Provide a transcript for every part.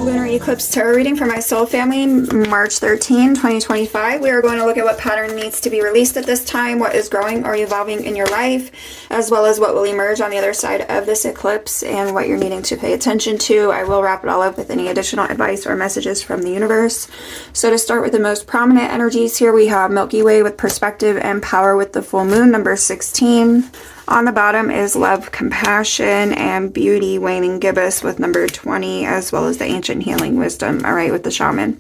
Lunar Eclipse Tarot reading for my soul family, March 13, 2025. We are going to look at what pattern needs to be released at this time, what is growing or evolving in your life, as well as what will emerge on the other side of this eclipse and what you're needing to pay attention to. I will wrap it all up with any additional advice or messages from the universe. So to start with the most prominent energies here, we have Milky Way with perspective and power with the full moon, number 16. On the bottom is love, compassion, and beauty, waning gibbous with number 20, as well as the ancient healing wisdom, all right, with the shaman.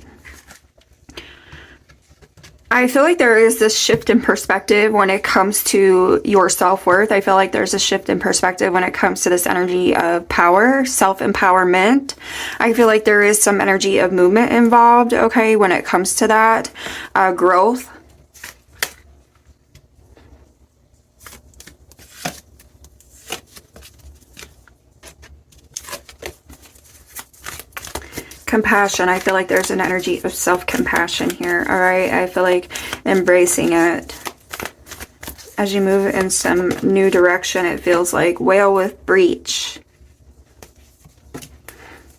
I feel like there is this shift in perspective when it comes to your self-worth. I feel like there's a shift in perspective when it comes to this energy of power, self-empowerment. I feel like there is some energy of movement involved, okay, when it comes to that, growth. Compassion. I feel like there's an energy of self-compassion here, all right? I feel like embracing it. As you move in some new direction, it feels like whale with breach.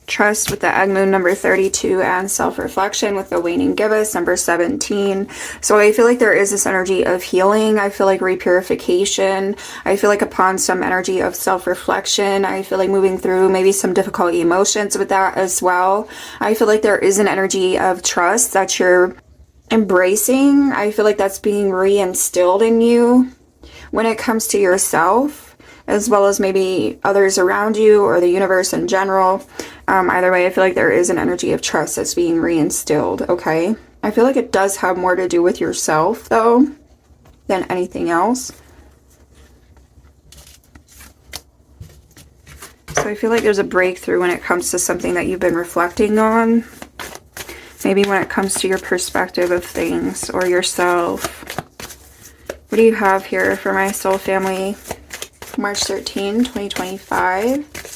Trust with the egg moon, number 32, and self-reflection with the waning gibbous, number 17. So I feel like there is this energy of healing. I feel like repurification. I feel like upon some energy of self-reflection, I feel like moving through maybe some difficult emotions with that as well. I feel like there is an energy of trust that you're embracing. I feel like that's being reinstilled in you when it comes to yourself, as well as maybe others around you or the universe in general. Either way, I feel like there is an energy of trust that's being reinstilled, okay? I feel like it does have more to do with yourself, though, than anything else. So I feel like there's a breakthrough when it comes to something that you've been reflecting on. Maybe when it comes to your perspective of things or yourself. What do you have here for my soul family? March 13, 2025.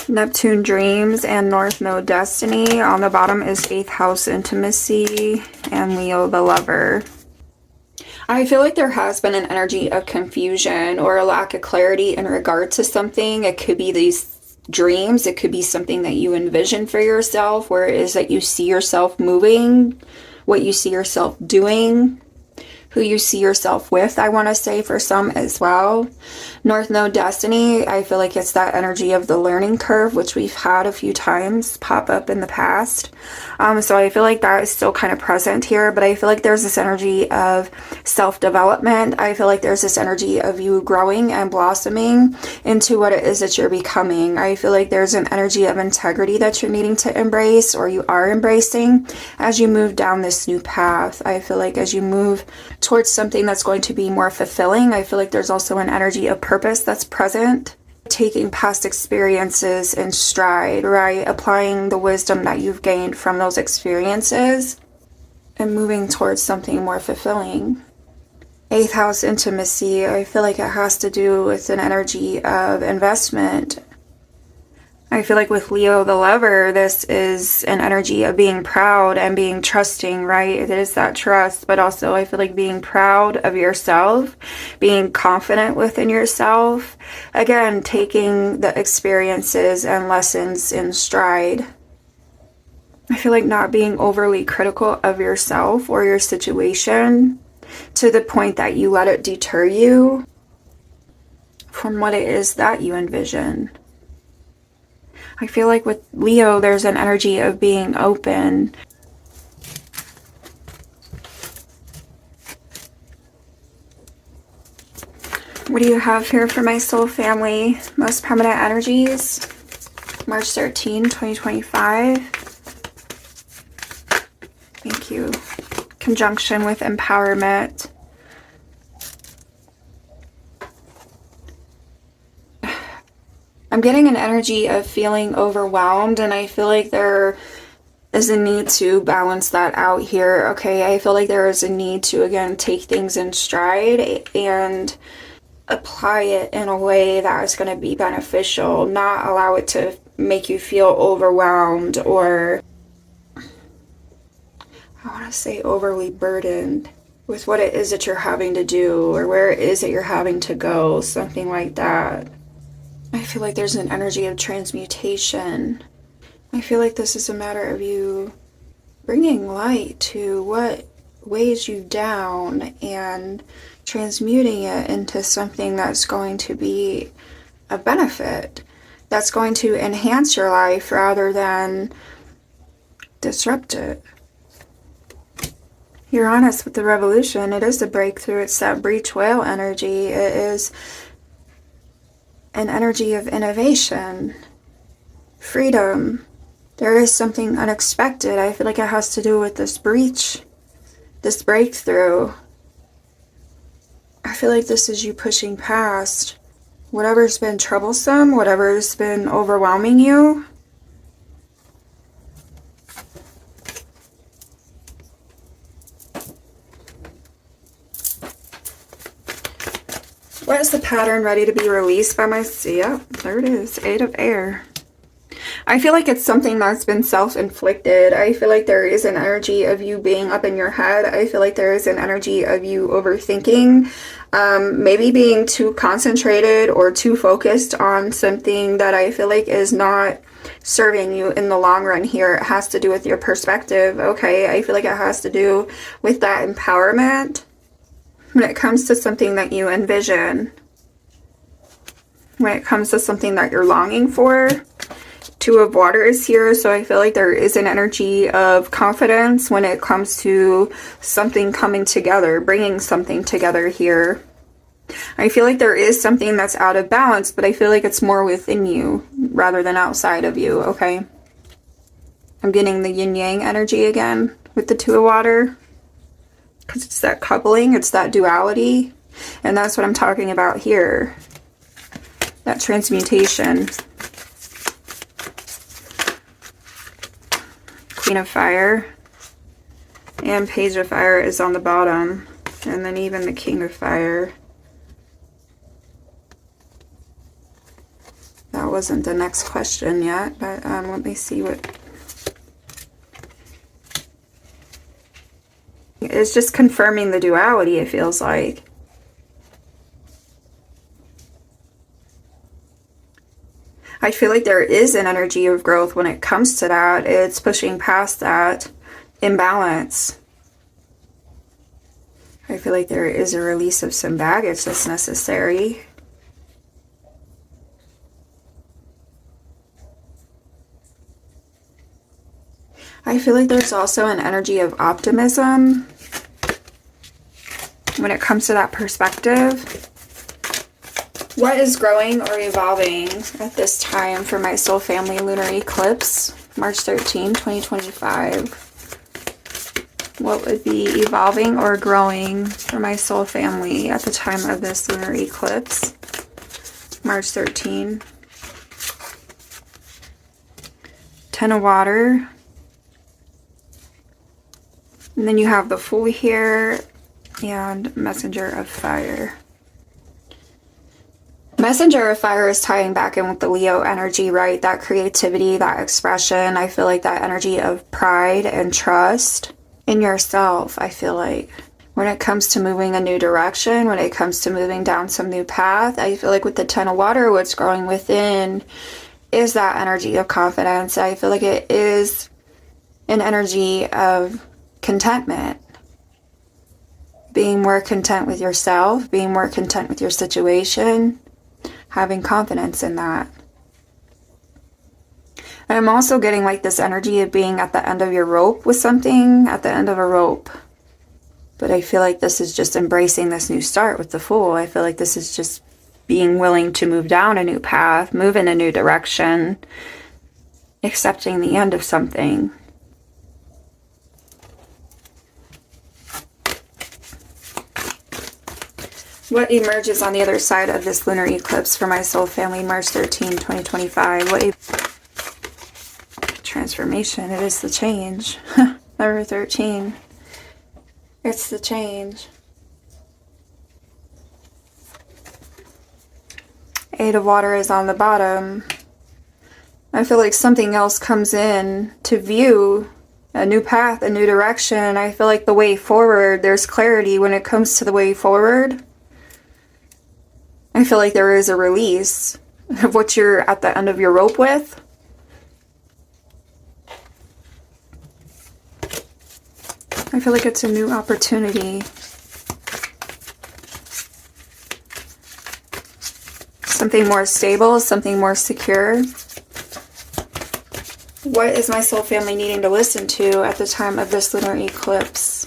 Neptune dreams and North Node destiny. On the bottom is 8th house intimacy and Leo the lover. I feel like there has been an energy of confusion or a lack of clarity in regard to something. It could be these dreams. It could be something that you envision for yourself, where it is that you see yourself moving, what you see yourself doing, who you see yourself with, I want to say, for some as well. North Node destiny, I feel like it's that energy of the learning curve, which we've had a few times pop up in the past. So I feel like that is still kind of present here, but I feel like there's this energy of self-development. I feel like there's this energy of you growing and blossoming into what it is that you're becoming. I feel like there's an energy of integrity that you're needing to embrace, or you are embracing, as you move down this new path. I feel like as you move towards something that's going to be more fulfilling, I feel like there's also an energy of purpose that's present. Taking past experiences in stride, right? Applying the wisdom that you've gained from those experiences and moving towards something more fulfilling. 8th house intimacy, I feel like it has to do with an energy of investment. I feel like with Leo the lover, this is an energy of being proud and being trusting, right? It is that trust, but also I feel like being proud of yourself, being confident within yourself. Again, taking the experiences and lessons in stride. I feel like not being overly critical of yourself or your situation to the point that you let it deter you from what it is that you envision. I feel like with Leo, there's an energy of being open. What do you have here for my soul family? Most prominent energies. March 13, 2025. Thank you. Conjunction with empowerment. I'm getting an energy of feeling overwhelmed, and I feel like there is a need to balance that out here, okay? I feel like there is a need to, again, take things in stride and apply it in a way that is going to be beneficial, not allow it to make you feel overwhelmed or, I want to say, overly burdened. with what it is that you're having to do or where it is that you're having to go, something like that. I feel like there's an energy of transmutation. I feel like this is a matter of you bringing light to what weighs you down and transmuting it into something that's going to be a benefit, that's going to enhance your life rather than disrupt it. You're honest with the revolution. It is a breakthrough. It's that breech whale energy. It is an energy of innovation, freedom. There is something unexpected. I feel like it has to do with this breach, this breakthrough. I feel like this is you pushing past whatever's been troublesome, whatever's been overwhelming you. What is the pattern ready to be released by my... Yeah, there it is. 8 of Air. I feel like it's something that's been self-inflicted. I feel like there is an energy of you being up in your head. I feel like there is an energy of you overthinking. Maybe being too concentrated or too focused on something that I feel like is not serving you in the long run here. It has to do with your perspective, okay? I feel like it has to do with that empowerment. When it comes to something that you envision, when it comes to something that you're longing for, 2 of Water is here, so I feel like there is an energy of confidence when it comes to something coming together, bringing something together here. I feel like there is something that's out of balance, but I feel like it's more within you rather than outside of you, okay? I'm getting the yin-yang energy again with the 2 of Water. Because it's that coupling, it's that duality. And that's what I'm talking about here. That transmutation. Queen of Fire. And Page of Fire is on the bottom. And then even the King of Fire. That wasn't the next question yet. But let me see what... It's just confirming the duality, it feels like. I feel like there is an energy of growth when it comes to that. It's pushing past that imbalance. I feel like there is a release of some baggage that's necessary. I feel like there's also an energy of optimism when it comes to that perspective. What is growing or evolving at this time for my soul family lunar eclipse, March 13, 2025? What would be evolving or growing for my soul family at the time of this lunar eclipse, March 13? 10 of Water. And then you have the Fool here and Messenger of Fire. Messenger of Fire is tying back in with the Leo energy, right? That creativity, that expression. I feel like that energy of pride and trust in yourself, I feel like. When it comes to moving a new direction, when it comes to moving down some new path, I feel like with the 10 of Water, what's growing within is that energy of confidence. I feel like it is an energy of contentment. Being more content with yourself, being more content with your situation, having confidence in that. And I'm also getting like this energy of being at the end of your rope with something, at the end of a rope. But I feel like this is just embracing this new start with the Fool. I feel like this is just being willing to move down a new path, move in a new direction, accepting the end of something. What emerges on the other side of this lunar eclipse for my soul family, March 13, 2025? What transformation? It is the change. Number 13. It's the change. 8 of Water is on the bottom. I feel like something else comes in to view a new path, a new direction. I feel like the way forward, there's clarity when it comes to the way forward. I feel like there is a release of what you're at the end of your rope with. I feel like it's a new opportunity. Something more stable, something more secure. What is my soul family needing to listen to at the time of this lunar eclipse?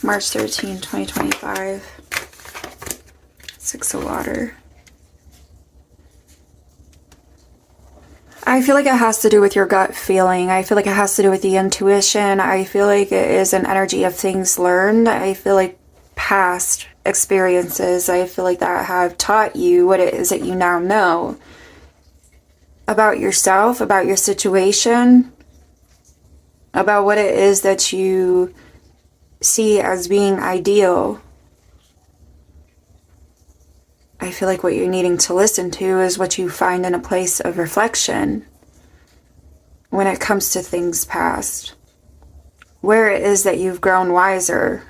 March 13, 2025. Six of water. I feel like it has to do with your gut feeling. I feel like it has to do with the intuition. I feel like it is an energy of things learned. I feel like past experiences, I feel like that have taught you what it is that you now know about yourself, about your situation, about what it is that you see as being ideal. I feel like what you're needing to listen to is what you find in a place of reflection when it comes to things past, where it is that you've grown wiser.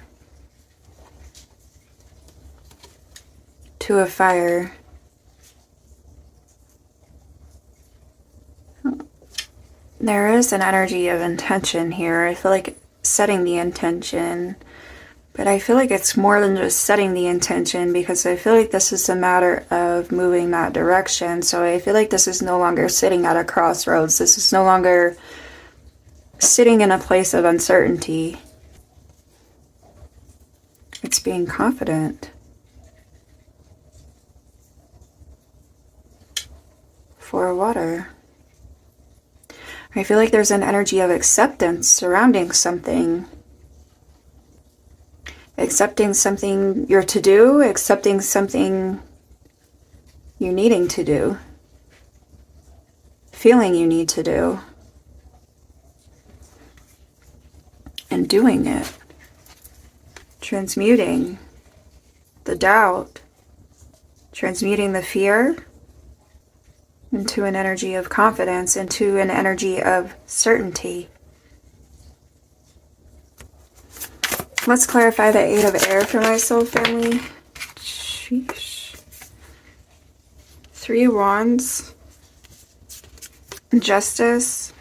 Two of fire. There is an energy of intention here. I feel like setting the intention, but I feel like it's more than just setting the intention, because I feel like this is a matter of moving that direction. So I feel like this is no longer sitting at a crossroads. This is no longer sitting in a place of uncertainty. It's being confident. For water. I feel like there's an energy of acceptance surrounding something. Accepting something you're to do, accepting something you're needing to do, feeling you need to do, and doing it. Transmuting the doubt, transmuting the fear into an energy of confidence, into an energy of certainty. Let's clarify the Eight of Air for my soul family. Sheesh. Three of Wands. Justice.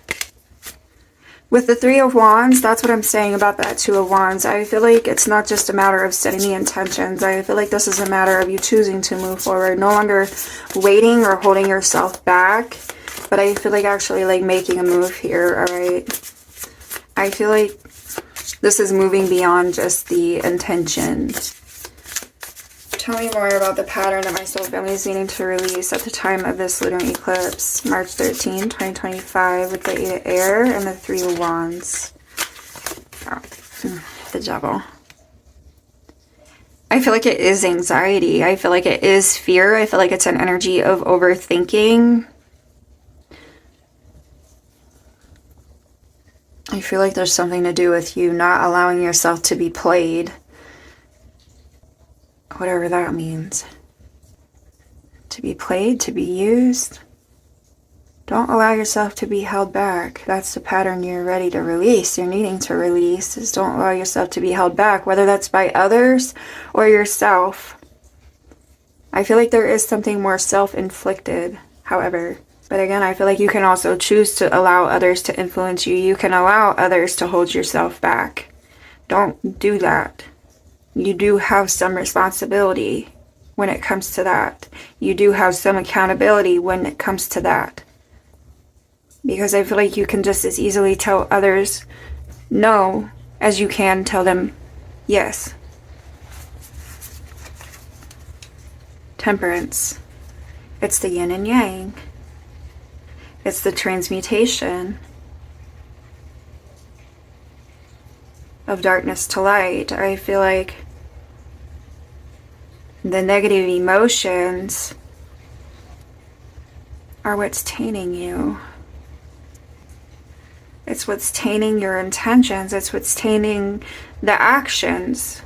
With the Three of Wands, that's what I'm saying about that Two of Wands. I feel like it's not just a matter of setting the intentions. I feel like this is a matter of you choosing to move forward. No longer waiting or holding yourself back. But I feel like actually like making a move here, alright? I feel like this is moving beyond just the intention. Tell me more about the pattern that my soul family is needing to release at the time of this lunar eclipse. March 13, 2025 with the Eight of Air and the Three of Wands. Oh, the Devil. I feel like it is anxiety. I feel like it is fear. I feel like it's an energy of overthinking. I feel like there's something to do with you not allowing yourself to be played. Whatever that means. To be played, to be used. Don't allow yourself to be held back. That's the pattern you're ready to release. You're needing to release is don't allow yourself to be held back, whether that's by others or yourself. I feel like there is something more self-inflicted, however. But again, I feel like you can also choose to allow others to influence you. You can allow others to hold yourself back. Don't do that. You do have some responsibility when it comes to that. You do have some accountability when it comes to that. Because I feel like you can just as easily tell others no as you can tell them yes. Temperance. It's the yin and yang. It's the transmutation of darkness to light. I feel like the negative emotions are what's tainting you. It's what's tainting your intentions. It's what's tainting the actions.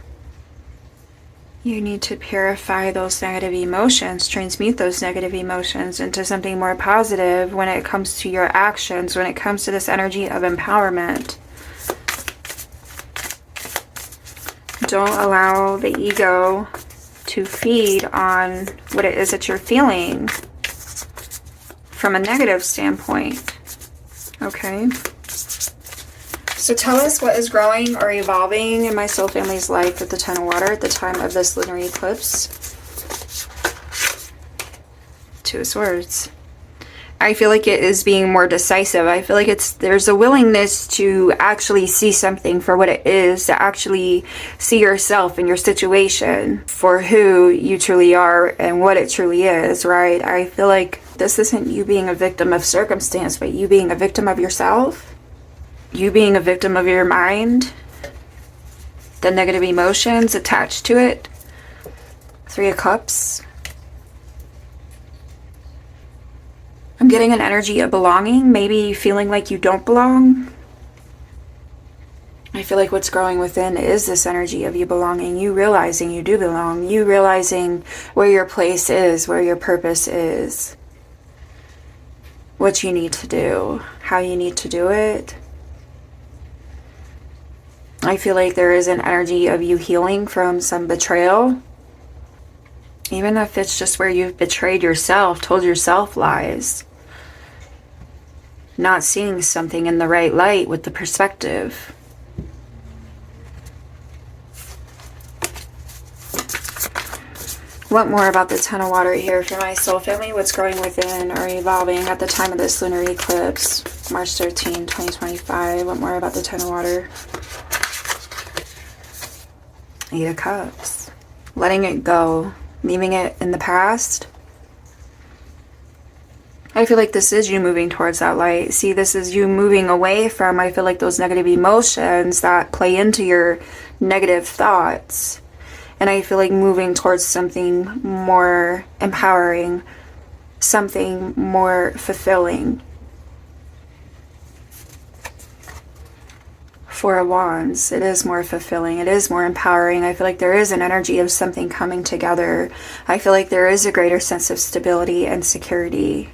You need to purify those negative emotions, transmute those negative emotions into something more positive when it comes to your actions, when it comes to this energy of empowerment. Don't allow the ego to feed on what it is that you're feeling from a negative standpoint. Okay? So tell us what is growing or evolving in my soul family's life with the Ten of Water at the time of this lunar eclipse. Two of Swords. I feel like it is being more decisive. I feel like there's a willingness to actually see something for what it is, to actually see yourself and your situation for who you truly are and what it truly is, right? I feel like this isn't you being a victim of circumstance, but you being a victim of yourself. You being a victim of your mind. The negative emotions attached to it. Three of Cups. I'm getting an energy of belonging, maybe feeling like you don't belong. I feel like what's growing within is this energy of you belonging, you realizing you do belong, you realizing where your place is, where your purpose is, what you need to do, how you need to do it. I feel like there is an energy of you healing from some betrayal. Even if it's just where you've betrayed yourself, told yourself lies. Not seeing something in the right light with the perspective. What more about the Ten of Water here for my soul family? What's growing within or evolving at the time of this lunar eclipse? March 13, 2025. What more about the Ten of Water? Eight of Cups. Letting it go. Leaving it in the past. I feel like this is you moving towards that light. See, this is you moving away from, I feel like, those negative emotions that play into your negative thoughts. And I feel like moving towards something more empowering, something more fulfilling. Four of Wands. It is more fulfilling. It is more empowering. I feel like there is an energy of something coming together. I feel like there is a greater sense of stability and security.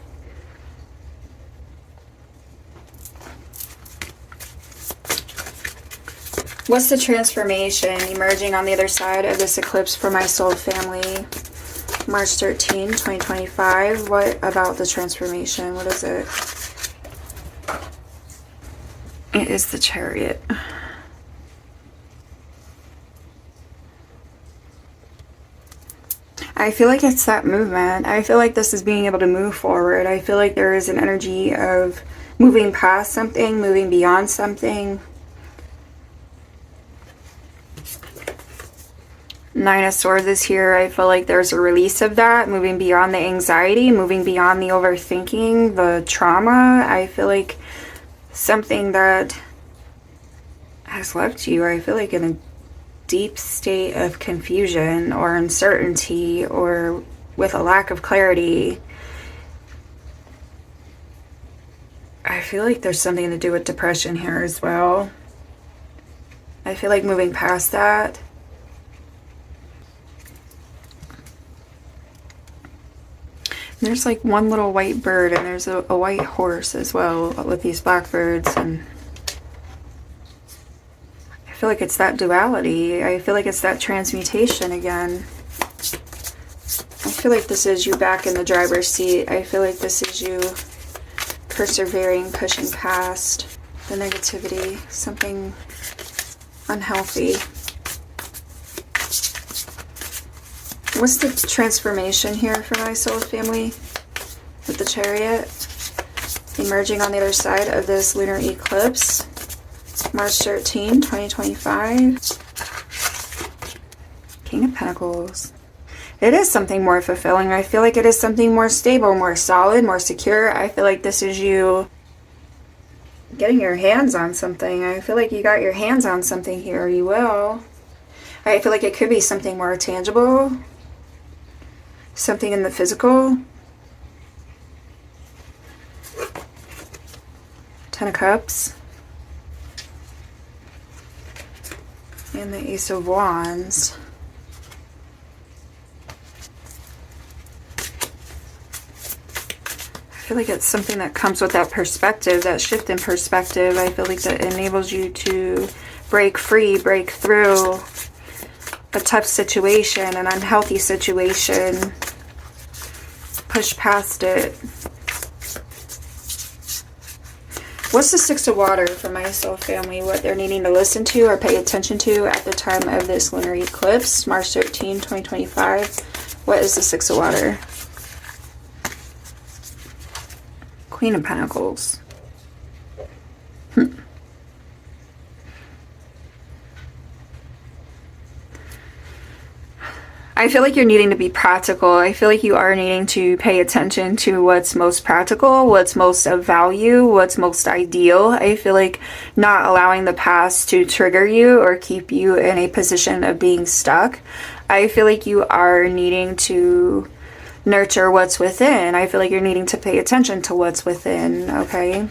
What's the transformation emerging on the other side of this eclipse for my soul family? March 13, 2025. What about the transformation? What is it? It is the Chariot. I feel like it's that movement. I feel like this is being able to move forward. I feel like there is an energy of moving past something, moving beyond something. Nine of Swords is here. I feel like there's a release of that, moving beyond the anxiety, moving beyond the overthinking, the trauma. I feel like something that has left you, I feel like, in a deep state of confusion or uncertainty or with a lack of clarity. I feel like there's something to do with depression here as well. I feel like moving past that. There's like one little white bird and there's a white horse as well with these blackbirds, and I feel like it's that duality. I feel like it's that transmutation again. I feel like this is you back in the driver's seat. I feel like this is you persevering, pushing past the negativity, something unhealthy. What's the transformation here for my soul family with the Chariot emerging on the other side of this lunar eclipse? March 13, 2025. King of Pentacles. It is something more fulfilling. I feel like it is something more stable, more solid, more secure. I feel like this is you getting your hands on something. I feel like you got your hands on something here. You will. I feel like it could be something more tangible. Something in the physical. Ten of Cups. And the Ace of Wands. feel like it's something that comes with that perspective, that shift in perspective. I feel like that enables you to break free, break through a tough situation, an unhealthy situation, push past it. What's the Six of Water for my soul family? What they're needing to listen to or pay attention to at the time of this lunar eclipse, March 13, 2025. What is the Six of Water? Queen of Pentacles. I feel like you're needing to be practical. I feel like you are needing to pay attention to what's most practical, what's most of value, what's most ideal. I feel like not allowing the past to trigger you or keep you in a position of being stuck. I feel like you are needing to nurture what's within. I feel like you're needing to pay attention to what's within, okay?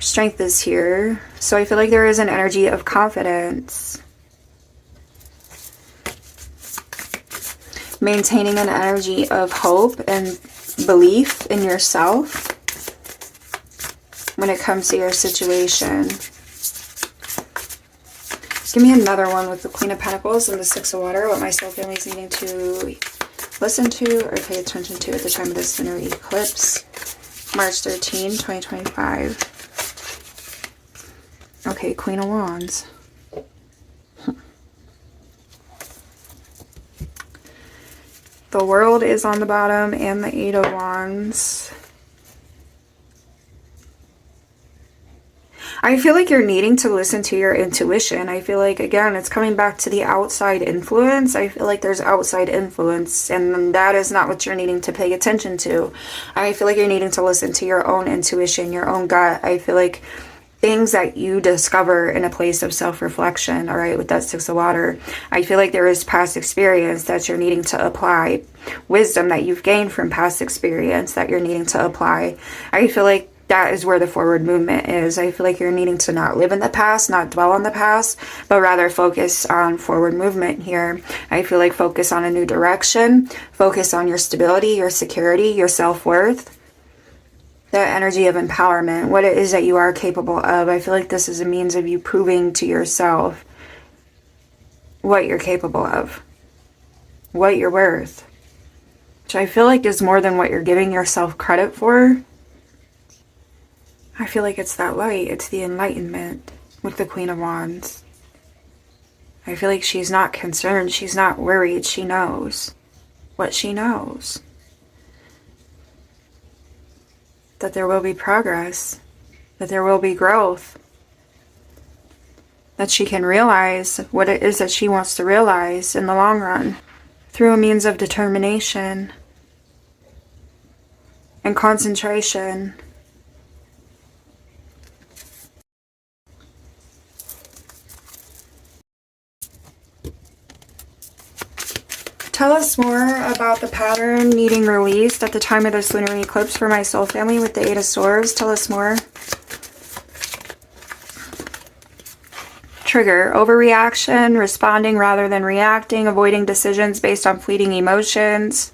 Strength is here. So I feel like there is an energy of confidence. Maintaining an energy of hope and belief in yourself when it comes to your situation. Give me another one with the Queen of Pentacles and the Six of Water. What my soul family is needing to listen to or pay attention to at the time of this lunar eclipse. March 13, 2025. Okay, Queen of Wands. The World is on the bottom and the Eight of Wands. I feel like you're needing to listen to your intuition. I feel like, again, it's coming back to the outside influence. I feel like there's outside influence, and that is not what you're needing to pay attention to. I feel like you're needing to listen to your own intuition, your own gut. I feel like things that you discover in a place of self-reflection, all right, with that Six of Water. I feel like there is past experience that you're needing to apply, wisdom that you've gained from past experience that you're needing to apply. I feel like that is where the forward movement is. I feel like you're needing to not live in the past, not dwell on the past, but rather focus on forward movement here. I feel like focus on a new direction, focus on your stability, your security, your self-worth. That energy of empowerment, what it is that you are capable of. I feel like this is a means of you proving to yourself what you're capable of, what you're worth, which I feel like is more than what you're giving yourself credit for. I feel like it's that light, it's the enlightenment with the Queen of Wands. I feel like she's not concerned, she's not worried, she knows what she knows. That there will be progress, that there will be growth, that she can realize what it is that she wants to realize in the long run through a means of determination and concentration. Tell us more about the pattern needing released at the time of this lunar eclipse for my soul family with the Eight of Swords. Tell us more. Trigger, overreaction, responding rather than reacting, avoiding decisions based on fleeting emotions.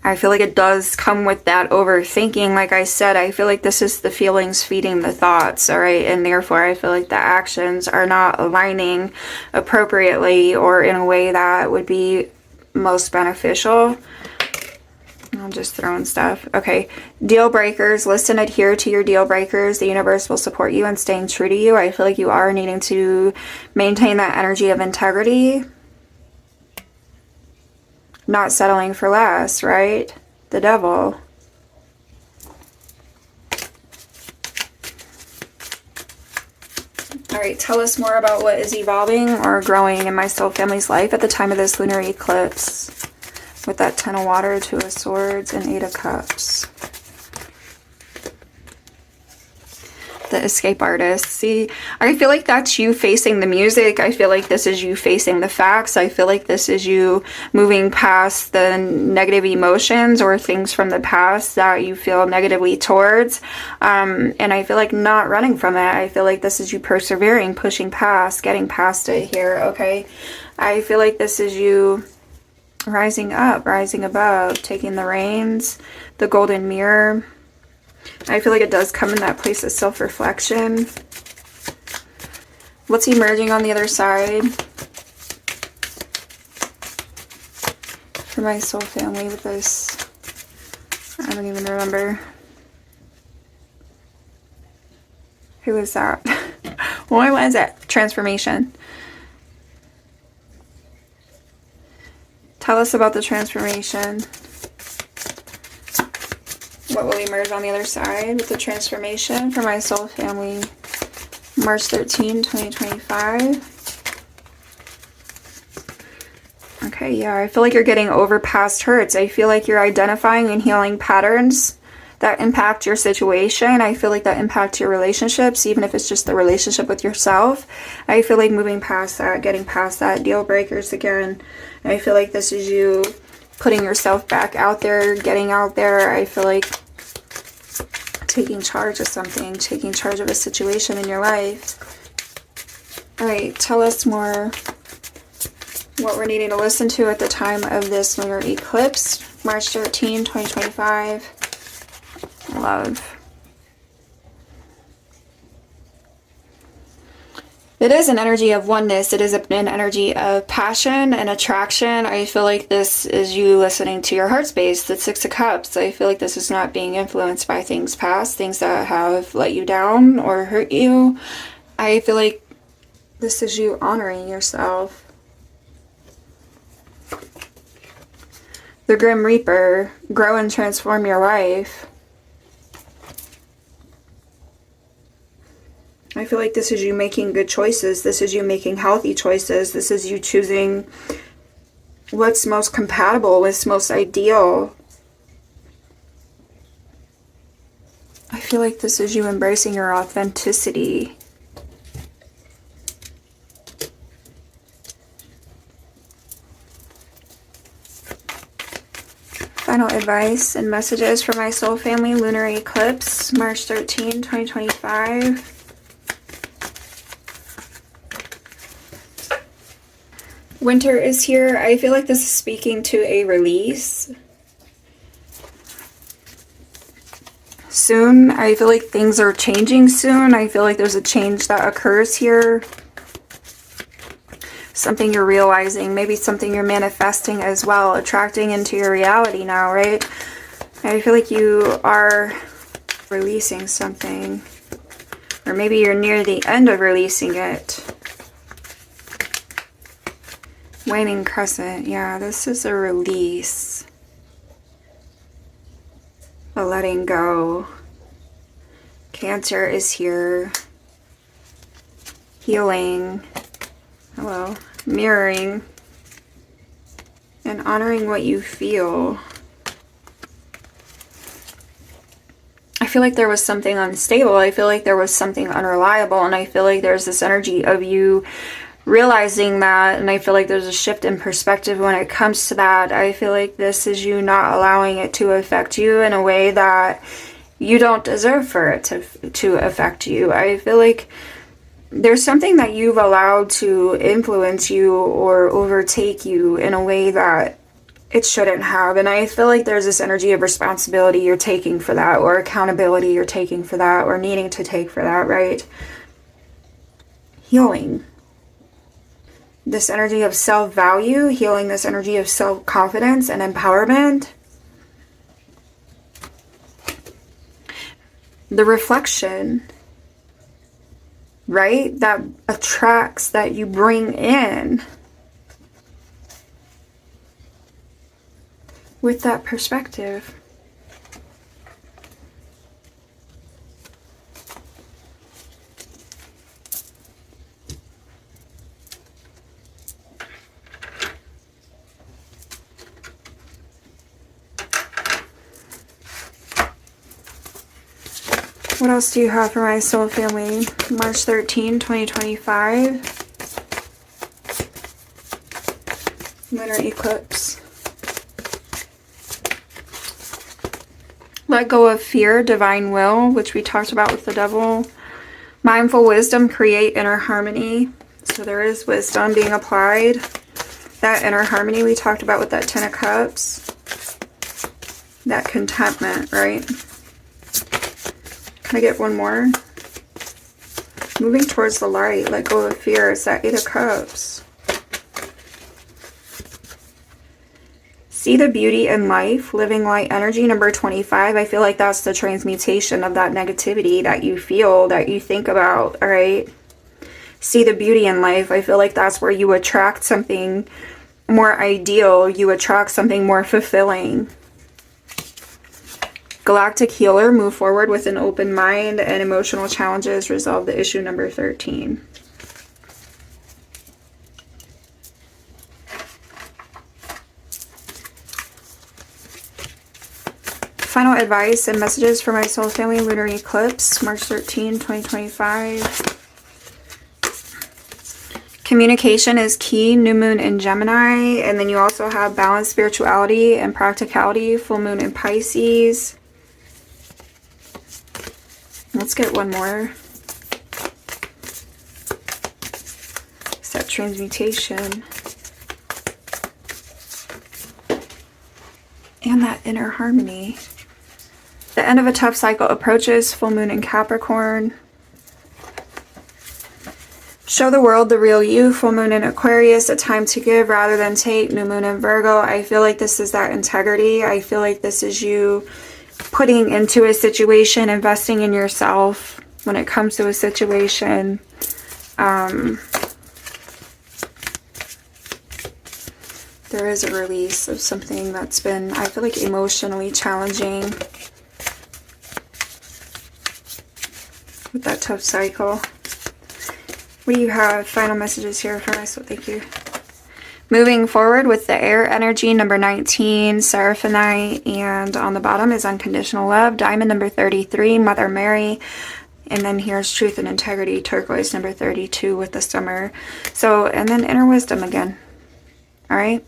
I feel like it does come with that overthinking. Like I said, I feel like this is the feelings feeding the thoughts, all right? And therefore, I feel like the actions are not aligning appropriately or in a way that would be most beneficial. I'm just throwing stuff. Okay. Deal breakers. Listen, adhere to your deal breakers. The universe will support you in staying true to you. I feel like you are needing to maintain that energy of integrity. Not settling for less, right? The Devil. All right, tell us more about what is evolving or growing in my soul family's life at the time of this lunar eclipse. With that Ten of Water, Two of Swords, and Eight of Cups. The Escape Artist. See, I feel like that's you facing the music. I feel like this is you facing the facts. I feel like this is you moving past the negative emotions or things from the past that you feel negatively towards. And I feel like not running from it. I feel like this is you persevering, pushing past, getting past it here, okay? I feel like this is you rising up, rising above, taking the reins, the golden mirror. I feel like it does come in that place of self-reflection. What's emerging on the other side for my soul family with this? I don't even remember. Who is that? What was that? Transformation. Tell us about the transformation. What will emerge on the other side with the transformation for my soul family? March 13, 2025. Okay, yeah, I feel like you're getting over past hurts. I feel like you're identifying and healing patterns that impact your situation. I feel like that impacts your relationships, even if it's just the relationship with yourself. I feel like moving past that, getting past that, deal breakers again. I feel like this is you putting yourself back out there, getting out there. I feel like taking charge of something, taking charge of a situation in your life. All right, tell us more what we're needing to listen to at the time of this lunar eclipse, March 13, 2025. Love. It is an energy of oneness. It is an energy of passion and attraction. I feel like this is you listening to your heart space, the Six of Cups. I feel like this is not being influenced by things past, things that have let you down or hurt you. I feel like this is you honoring yourself. The Grim Reaper, grow and transform your life. I feel like this is you making good choices. This is you making healthy choices. This is you choosing what's most compatible, what's most ideal. I feel like this is you embracing your authenticity. Final advice and messages for my soul family, lunar eclipse, March 13, 2025. Winter is here. I feel like this is speaking to a release. Soon. I feel like things are changing soon. I feel like there's a change that occurs here. Something you're realizing, maybe something you're manifesting as well, attracting into your reality now, right? I feel like you are releasing something, or maybe you're near the end of releasing it. Waning crescent, yeah, this is a release, a letting go. Cancer is here, healing, hello, mirroring, and honoring what you feel. I feel like there was something unstable. I feel like there was something unreliable, and I feel like there's this energy of you realizing that, and I feel like there's a shift in perspective when it comes to that. I feel like this is you not allowing it to affect you in a way that you don't deserve for it to affect you. I feel like there's something that you've allowed to influence you or overtake you in a way that it shouldn't have, and I feel like there's this energy of responsibility you're taking for that, or accountability you're taking for that, or needing to take for that, right? Healing. This energy of self-value, healing this energy of self-confidence and empowerment. The reflection, right? That attracts, that you bring in. With that perspective. What else do you have for my soul family? March 13, 2025. Lunar eclipse. Let go of fear, divine will, which we talked about with the devil. Mindful wisdom, create inner harmony. So there is wisdom being applied. That inner harmony we talked about with that Ten of Cups. That contentment, right? Can I get one more? Moving towards the light, let go of fear. It's that Eight of Cups. See the beauty in life, living light energy, number 25. I feel like that's the transmutation of that negativity that you feel, that you think about, all right? See the beauty in life. I feel like that's where you attract something more ideal. You attract something more fulfilling. Galactic healer, move forward with an open mind and emotional challenges. Resolve the issue, number 13. Final advice and messages for my soul family, lunar eclipse, March 13, 2025. Communication is key, new moon in Gemini. And then you also have balance, spirituality, and practicality, full moon in Pisces. Let's get one more. It's that transmutation. And that inner harmony. The end of a tough cycle approaches, full moon in Capricorn. Show the world the real you, full moon in Aquarius, a time to give rather than take, new moon in Virgo. I feel like this is that integrity. I feel like this is you putting into a situation, investing in yourself when it comes to a situation. There is a release of something that's been, I feel like, emotionally challenging with that tough cycle. What do you have? Final messages here for us. So thank you. Moving forward with the air energy, number 19, Seraphonite, and on the bottom is unconditional love, diamond number 33, Mother Mary, and then here's truth and integrity, turquoise number 32 with the summer. So, and then inner wisdom again. All right.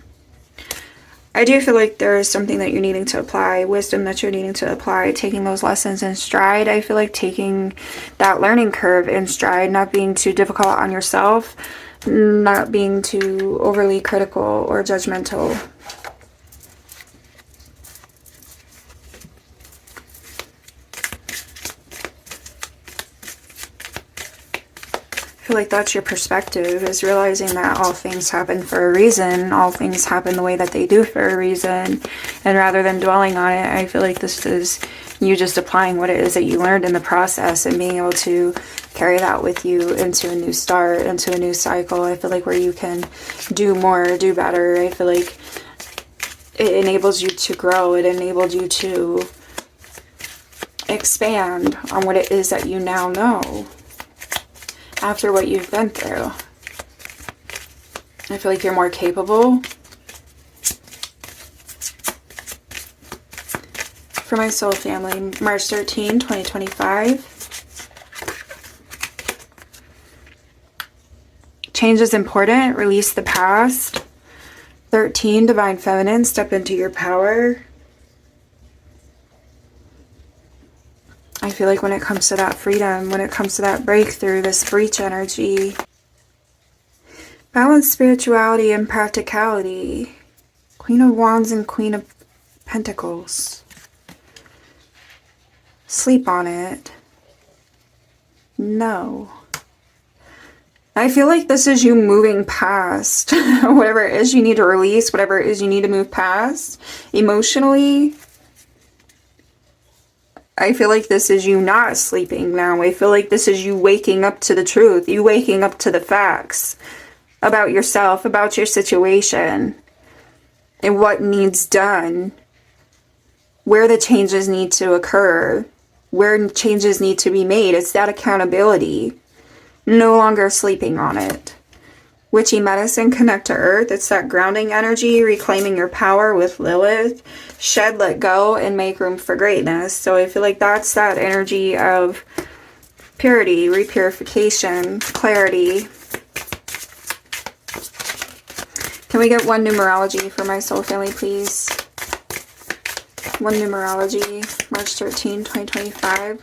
I do feel like there is something that you're needing to apply, wisdom that you're needing to apply, taking those lessons in stride. I feel like taking that learning curve in stride, not being too difficult on yourself, not being too overly critical or judgmental. I feel like that's your perspective, is realizing that all things happen for a reason, all things happen the way that they do for a reason, and rather than dwelling on it, I feel like this is you just applying what it is that you learned in the process and being able to carry that with you into a new start, into a new cycle. I feel like where you can do more, do better. I feel like it enables you to grow, it enabled you to expand on what it is that you now know. After what you've been through, I feel like you're more capable. For my soul family, March 13, 2025. Change is important. Release the past. 13, divine feminine, step into your power. I feel like when it comes to that freedom, when it comes to that breakthrough, this breach energy, balance, spirituality, and practicality. Queen of Wands and Queen of Pentacles. Sleep on it. No. I feel like this is you moving past whatever it is you need to release, whatever it is you need to move past emotionally. I feel like this is you not sleeping now. I feel like this is you waking up to the truth. You waking up to the facts about yourself, about your situation, and what needs done, where the changes need to occur, where changes need to be made. It's that accountability. No longer sleeping on it. Witchy medicine, connect to earth. It's that grounding energy, reclaiming your power with Lilith. Shed, let go, and make room for greatness. So I feel like that's that energy of purity, repurification, clarity. Can we get one numerology for my soul family, please? One numerology, March 13, 2025.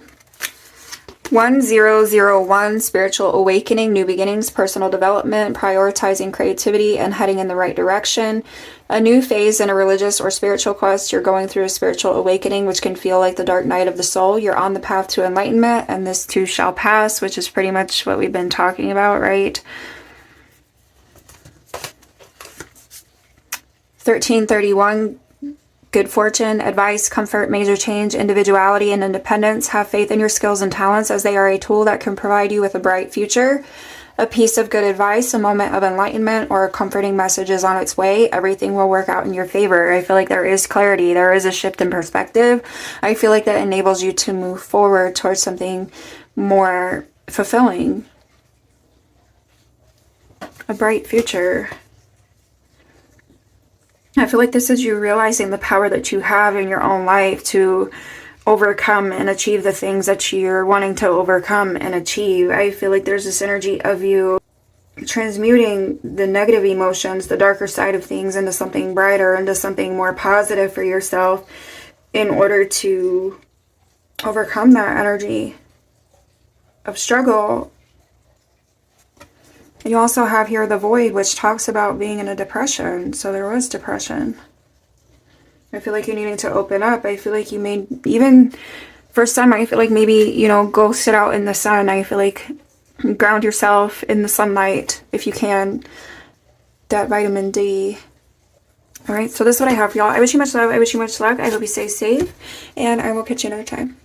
1001, spiritual awakening, new beginnings, personal development, prioritizing creativity and heading in the right direction. A new phase in a religious or spiritual quest. You're going through a spiritual awakening, which can feel like the dark night of the soul. You're on the path to enlightenment, and this too shall pass, which is pretty much what we've been talking about, right? 1331, good fortune, advice, comfort, major change, individuality, and independence. Have faith in your skills and talents, as they are a tool that can provide you with a bright future. A piece of good advice, a moment of enlightenment, or a comforting message is on its way. Everything will work out in your favor. I feel like there is clarity. There is a shift in perspective. I feel like that enables you to move forward towards something more fulfilling. A bright future. I feel like this is you realizing the power that you have in your own life to overcome and achieve the things that you're wanting to overcome and achieve. I feel like there's this energy of you transmuting the negative emotions, the darker side of things, into something brighter, into something more positive for yourself in order to overcome that energy of struggle. You also have here the void, which talks about being in a depression. So there was depression. I feel like you're needing to open up. I feel like you may, even for some, I feel like maybe, you know, go sit out in the sun. I feel like ground yourself in the sunlight if you can. That vitamin D. All right, so this is what I have for y'all. I wish you much love. I wish you much luck. I hope you stay safe. And I will catch you another time.